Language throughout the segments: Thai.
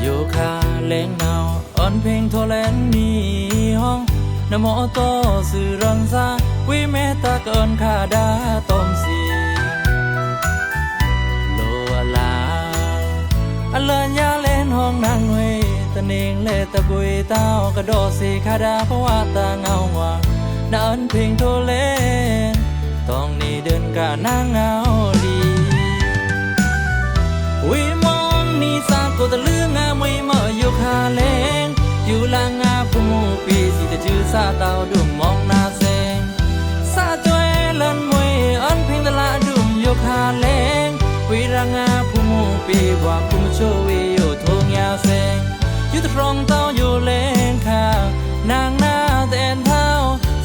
โยคาแรงนาวอ่อนเพลงโทแลนนี่ห้องนโมโตสื่อรังซาวิเมตาเกินค่าดาต้มสีโลลาอเลญญาเล่นห้องนางเวตะเนงเลตะบุยเต้ากระโดดสีคาดาเพราะว่าตาเงาว่านันเพลงโทเลนต้องนี่เดินกะนางเงาดีวิมองนี่สาก็ตะลืองามวยมาอยู่คาเลงอยู่ลางาผู้มูปีสิตะจือซาเตาดุมมองนาเซงซาจวยลันมวยอันเพลงตะละดุมอยู่คาเลงวิรางาผู้มูปีว่าผู้มโชวิอยู่ทงยาเซงอยู่ตะรองเต้าอยู่เลงคานางนาแตนเท้า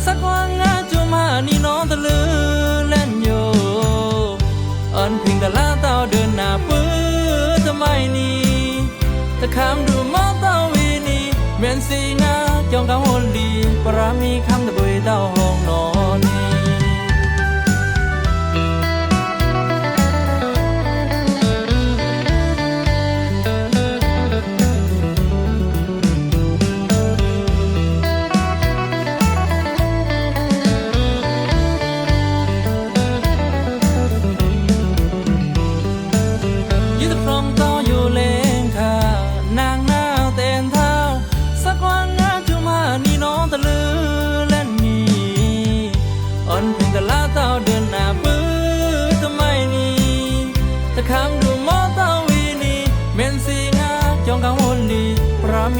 สักว่างาจุมานี่น้องตะลือเล่นอยู่อันเพลงตะละเต้าเดินหน้าปื้อทำไมนี่ตะคำดูมองเต้าวีนี่เมียนสีงาจองกังวลดีปรามีคำตะบุยเต้าห้องนอนนี่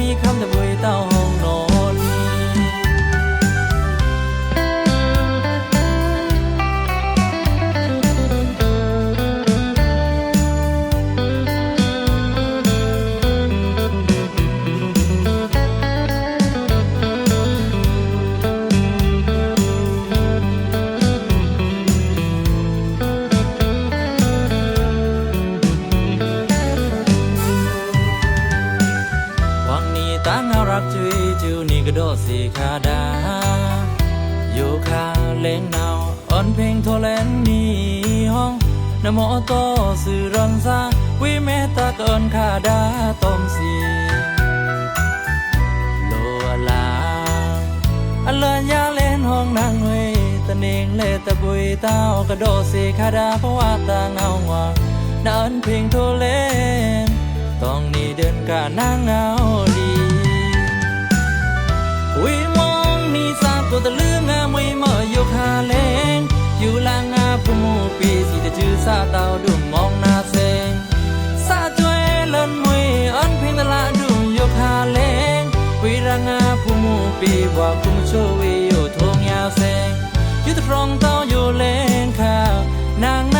มีคำตะบุยเต้าห้องนอนตั้งอารักจุยจูนี่กระโดดสีคาดาโยคาเล่งนาวอ่อนเพลงโทแลนนี่ห้องนโมโตสื่อรังซาวิเมตาเกินคาดาต้มสีโลลาอเลญญาเล่นห้องนางเวตะเนงเลตะบุยเต้ากระโดดสีคาดาเพราะว่าตาเงาว่านันเพลงโทเลนต้องนี่เดินกะนางเงาดีวิมองนี่สาตัวตะลืองามวยมาอยู่คาเลงอยู่ลางาผู้มูปีสิตะจือซาเตาดุมมองนาเซงซาจวยลันมวยอันเพลงตะละดุมอยู่คาเลงวิรางาผู้มูปีว่าผู้มโชวิอยู่ทงยาเซงอยู่ตะรองเต้าอยู่เลงคานาง